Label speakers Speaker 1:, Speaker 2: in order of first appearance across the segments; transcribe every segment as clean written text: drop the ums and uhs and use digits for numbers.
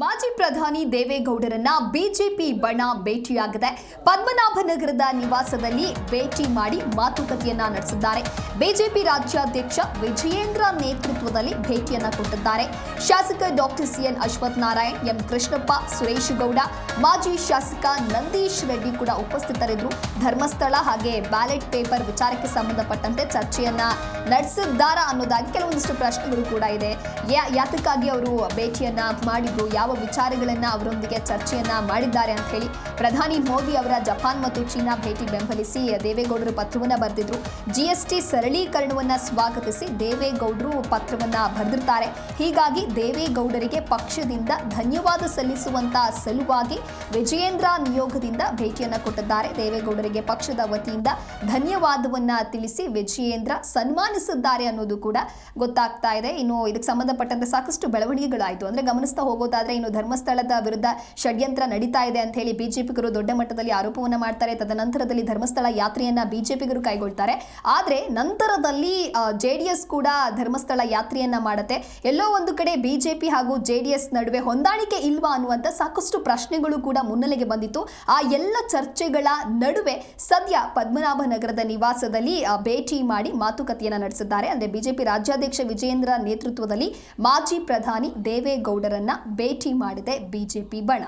Speaker 1: ಮಾಜಿ ಪ್ರಧಾನಿ ದೇವೇಗೌಡರನ್ನ ಬಿಜೆಪಿ ಬಣ ಭೇಟಿಯಾಗಿದೆ. ಪದ್ಮನಾಭನಗರದ ನಿವಾಸದಲ್ಲಿ ಭೇಟಿ ಮಾಡಿ ಮಾತುಕತೆಯನ್ನ ನಡೆಸಿದ್ದಾರೆ. ಬಿಜೆಪಿ ರಾಜ್ಯಾಧ್ಯಕ್ಷ ವಿಜಯೇಂದ್ರ ನೇತೃತ್ವದಲ್ಲಿ ಭೇಟಿಯನ್ನ ಕೊಟ್ಟಿದ್ದಾರೆ. ಶಾಸಕ doctor C N Ashwath Narayan, M Krishnappa, Suresh Gowda, ಮಾಜಿ ಶಾಸಕ ನಂದೀಶ್ ರೆಡ್ಡಿ ಕೂಡ ಉಪಸ್ಥಿತರಿದ್ದರು. ಧರ್ಮಸ್ಥಳ ಹಾಗೆ ಬ್ಯಾಲೆಟ್ ಪೇಪರ್ ವಿಚಾರಕ್ಕೆ ಸಂಬಂಧಪಟ್ಟಂತೆ ಚರ್ಚೆಯನ್ನ ನಡೆಸಿದ್ದಾರಾ ಅನ್ನೋದಾಗಿ ಕೆಲವೊಂದಿಷ್ಟು ಪ್ರಶ್ನೆಗಳು ಕೂಡ ಇದೆ. ಯಾತಕ್ಕಾಗಿ ಅವರು ಭೇಟಿಯನ್ನ ಮಾಡಿದ್ರು, ಯಾವ ವಿಚಾರಗಳನ್ನ ಅವರೊಂದಿಗೆ ಚರ್ಚೆಯನ್ನ ಮಾಡಿದ್ದಾರೆ ಅಂತ ಹೇಳಿ ಪ್ರಧಾನಿ ಮೋದಿ ಅವರ ಜಪಾನ್ ಮತ್ತು ಚೀನಾ ಭೇಟಿ ಬೆಂಬಲಿಸಿ ದೇವೇಗೌಡರು ಪತ್ರವನ್ನ ಬರೆದಿದ್ರು. ಜಿಎಸ್ಟಿ ಸರಳೀಕರಣವನ್ನ ಸ್ವಾಗತಿಸಿ ದೇವೇಗೌಡರು ಪತ್ರವನ್ನ ಬರೆದಿರ್ತಾರೆ. ಹೀಗಾಗಿ ದೇವೇಗೌಡರಿಗೆ ಪಕ್ಷದಿಂದ ಧನ್ಯವಾದ ಸಲ್ಲಿಸುವಂತ ಸಲುವಾಗಿ ವಿಜಯೇಂದ್ರ ನಿಯೋಗದಿಂದ ಭೇಟಿಯನ್ನ ಕೊಟ್ಟಿದ್ದಾರೆ. ದೇವೇಗೌಡರಿಗೆ ಪಕ್ಷದ ವತಿಯಿಂದ ಧನ್ಯವಾದವನ್ನ ತಿಳಿಸಿ ವಿಜಯೇಂದ್ರ ಸನ್ಮಾನಿಸಿದ್ದಾರೆ ಅನ್ನೋದು ಕೂಡ ಗೊತ್ತಾಗ್ತಾ ಇದೆ. ಇನ್ನು ಇದಕ್ಕೆ ಸಂಬಂಧಪಟ್ಟಂತೆ ಸಾಕಷ್ಟು ಬೆಳವಣಿಗೆಗಳಾಯಿತು. ಅಂದ್ರೆ ಗಮನಿಸ್ತಾ ಹೋಗೋದಾದ್ರೆ ಇನ್ನು ಧರ್ಮಸ್ಥಳದ ವಿರುದ್ಧ ಷಡ್ಯಂತ್ರ ನಡೀತಾ ಇದೆ ಅಂತ ಹೇಳಿ ಬಿಜೆಪಿಗರು ದೊಡ್ಡ ಮಟ್ಟದಲ್ಲಿ ಆರೋಪವನ್ನ ಮಾಡ್ತಾರೆ. ತದನಂತರದಲ್ಲಿ ಧರ್ಮಸ್ಥಳ ಯಾತ್ರೆಯನ್ನ ಬಿಜೆಪಿಗರು ಕೈಗೊಳ್ತಾರೆ. ಆದ್ರೆ ನಂತರದಲ್ಲಿ ಜೆಡಿಎಸ್ ಕೂಡ ಧರ್ಮಸ್ಥಳ ಯಾತ್ರೆಯನ್ನ ಮಾಡುತ್ತೆ. ಎಲ್ಲೋ ಒಂದು ಕಡೆ ಬಿಜೆಪಿ ಹಾಗೂ ಜೆಡಿಎಸ್ ನಡುವೆ ಹೊಂದಾಣಿಕೆ ಇಲ್ವಾ ಅನ್ನುವಂತ ಸಾಕಷ್ಟು ಪ್ರಶ್ನೆಗಳು ಕೂಡ ಮುನ್ನೆಲೆಗೆ ಬಂದಿತ್ತು. ಆ ಎಲ್ಲ ಚರ್ಚೆಗಳ ನಡುವೆ ಸದ್ಯ ಪದ್ಮನಾಭನಗರದ ನಿವಾಸದಲ್ಲಿ ಭೇಟಿ ಮಾಡಿ ಮಾತುಕತೆಯನ್ನ ನಡೆಸಿದ್ದಾರೆ. ಅಂದ್ರೆ ಬಿಜೆಪಿ ರಾಜ್ಯಾಧ್ಯಕ್ಷ ವಿಜಯೇಂದ್ರ ನೇತೃತ್ವದಲ್ಲಿ ಮಾಜಿ ಪ್ರಧಾನಿ ದೇವೇಗೌಡರನ್ನ ಭೇಟಿ ಮಾಡಿದೆ ಬಿಜೆಪಿ ಬಣ.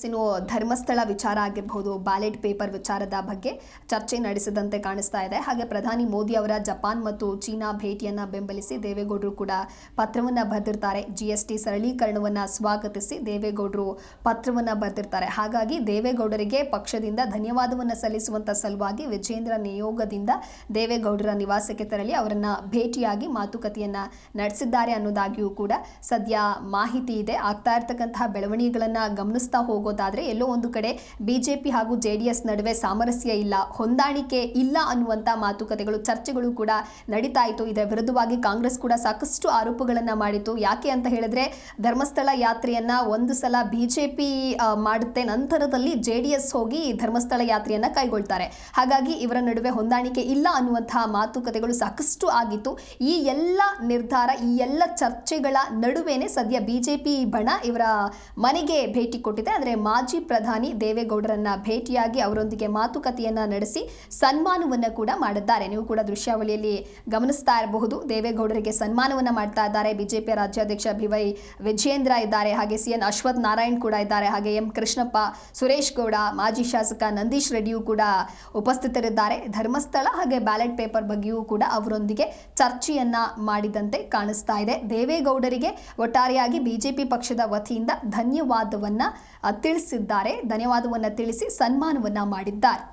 Speaker 1: ಇನ್ನು ಧರ್ಮಸ್ಥಳ ವಿಚಾರ ಆಗಿರಬಹುದು, ಬ್ಯಾಲೆಟ್ ಪೇಪರ್ ವಿಚಾರದ ಬಗ್ಗೆ ಚರ್ಚೆ ನಡೆಸಿದಂತೆ ಕಾಣಿಸ್ತಾ ಇದೆ. ಹಾಗೆ ಪ್ರಧಾನಿ ಮೋದಿ ಅವರ ಜಪಾನ್ ಮತ್ತು ಚೀನಾ ಭೇಟಿಯನ್ನ ಬೆಂಬಲಿಸಿ ದೇವೇಗೌಡರು ಕೂಡ ಪತ್ರವನ್ನ ಬರೆದಿರ್ತಾರೆ. ಜಿಎಸ್ಟಿ ಸರಳೀಕರಣವನ್ನ ಸ್ವಾಗತಿಸಿ ದೇವೇಗೌಡರು ಪತ್ರವನ್ನ ಬರೆದಿರ್ತಾರೆ. ಹಾಗಾಗಿ ದೇವೇಗೌಡರಿಗೆ ಪಕ್ಷದಿಂದ ಧನ್ಯವಾದವನ್ನ ಸಲ್ಲಿಸುವಂತ ಸಲುವಾಗಿ ವಿಜಯೇಂದ್ರ ನಿಯೋಗದಿಂದ ದೇವೇಗೌಡರ ನಿವಾಸಕ್ಕೆ ತೆರಳಿ ಅವರನ್ನ ಭೇಟಿಯಾಗಿ ಮಾತುಕತೆಯನ್ನ ನಡೆಸಿದ್ದಾರೆ ಅನ್ನೋದಾಗಿಯೂ ಕೂಡ ಸದ್ಯ ಮಾಹಿತಿ ಇದೆ. ಆಗ್ತಾ ಇರ್ತಕ್ಕಂತಹ ಬೆಳವಣಿಗೆಗಳನ್ನ ಗಮನಿಸ್ತಾ ಹೋಗೋದಾದ್ರೆ ಎಲ್ಲೋ ಒಂದು ಕಡೆ ಬಿಜೆಪಿ ಹಾಗೂ ಜೆಡಿಎಸ್ ನಡುವೆ ಸಾಮರಸ್ಯ ಇಲ್ಲ, ಹೊಂದಾಣಿಕೆ ಇಲ್ಲ ಅನ್ನುವಂತ ಮಾತುಕತೆಗಳು, ಚರ್ಚೆಗಳು ಕೂಡ ನಡೀತಾ ಇತ್ತು. ಇದರ ವಿರುದ್ಧವಾಗಿ ಕಾಂಗ್ರೆಸ್ ಕೂಡ ಸಾಕಷ್ಟು ಆರೋಪಗಳನ್ನ ಮಾಡಿತ್ತು. ಯಾಕೆ ಅಂತ ಹೇಳಿದ್ರೆ ಧರ್ಮಸ್ಥಳ ಯಾತ್ರೆಯನ್ನ ಒಂದು ಸಲ ಬಿಜೆಪಿ ಮಾಡುತ್ತೆ, ನಂತರದಲ್ಲಿ ಜೆಡಿಎಸ್ ಹೋಗಿ ಧರ್ಮಸ್ಥಳ ಯಾತ್ರೆಯನ್ನ ಕೈಗೊಳ್ತಾರೆ. ಹಾಗಾಗಿ ಇವರ ನಡುವೆ ಹೊಂದಾಣಿಕೆ ಇಲ್ಲ ಅನ್ನುವಂತಹ ಮಾತುಕತೆಗಳು ಸಾಕಷ್ಟು ಆಗಿತ್ತು. ಈ ಎಲ್ಲ ನಿರ್ಧಾರ, ಈ ಎಲ್ಲ ಚರ್ಚೆಗಳ ನಡುವೆನೆ ಸದ್ಯ ಬಿಜೆಪಿ ಬಣ ಇವರ ಮನೆಗೆ ಭೇಟಿ ಕೊಟ್ಟಿದೆ. ಆದರೆ ಮಾಜಿ ಪ್ರಧಾನಿ ದೇವೇಗೌಡರನ್ನ ಭೇಟಿಯಾಗಿ ಅವರೊಂದಿಗೆ ಮಾತುಕತೆಯನ್ನ ನಡೆಸಿ ಸನ್ಮಾನವನ್ನ ಕೂಡ ಮಾಡಿದ್ದಾರೆ. ನೀವು ಕೂಡ ದೃಶ್ಯಾವಳಿಯಲ್ಲಿ ಗಮನಿಸ್ತಾ ಇರಬಹುದು. ದೇವೇಗೌಡರಿಗೆ ಸನ್ಮಾನವನ್ನ ಮಾಡ್ತಾ ಇದ್ದಾರೆ. ಬಿಜೆಪಿಯ ರಾಜ್ಯಾಧ್ಯಕ್ಷ ವಿಜಯೇಂದ್ರ ಇದ್ದಾರೆ, ಹಾಗೆ ಸಿಎನ್ ಅಶ್ವಥ್ ನಾರಾಯಣ್ ಕೂಡ ಇದ್ದಾರೆ, ಹಾಗೆ ಎಂ ಕೃಷ್ಣಪ್ಪ, ಸುರೇಶ್ ಗೌಡ, ಮಾಜಿ ಶಾಸಕ ನಂದೀಶ್ ರೆಡ್ಡಿಯೂ ಕೂಡ ಉಪಸ್ಥಿತರಿದ್ದಾರೆ. ಧರ್ಮಸ್ಥಳ ಹಾಗೆ ಬ್ಯಾಲೆಟ್ ಪೇಪರ್ ಬಗ್ಗೆಯೂ ಕೂಡ ಅವರೊಂದಿಗೆ ಚರ್ಚೆಯನ್ನ ಮಾಡಿದಂತೆ ಕಾಣಿಸ್ತಾ ಇದೆ. ದೇವೇಗೌಡರಿಗೆ ಒಟ್ಟಾರೆಯಾಗಿ ಬಿಜೆಪಿ ಪಕ್ಷದ ವತಿಯಿಂದ ಧನ್ಯವಾದವನ್ನ ತಿಳಿಸಿದ್ದಾರೆ. ಧನ್ಯವಾದವನ್ನ ತಿಳಿಸಿ ಸನ್ಮಾನವನ್ನ ಮಾಡಿದ್ದಾರೆ.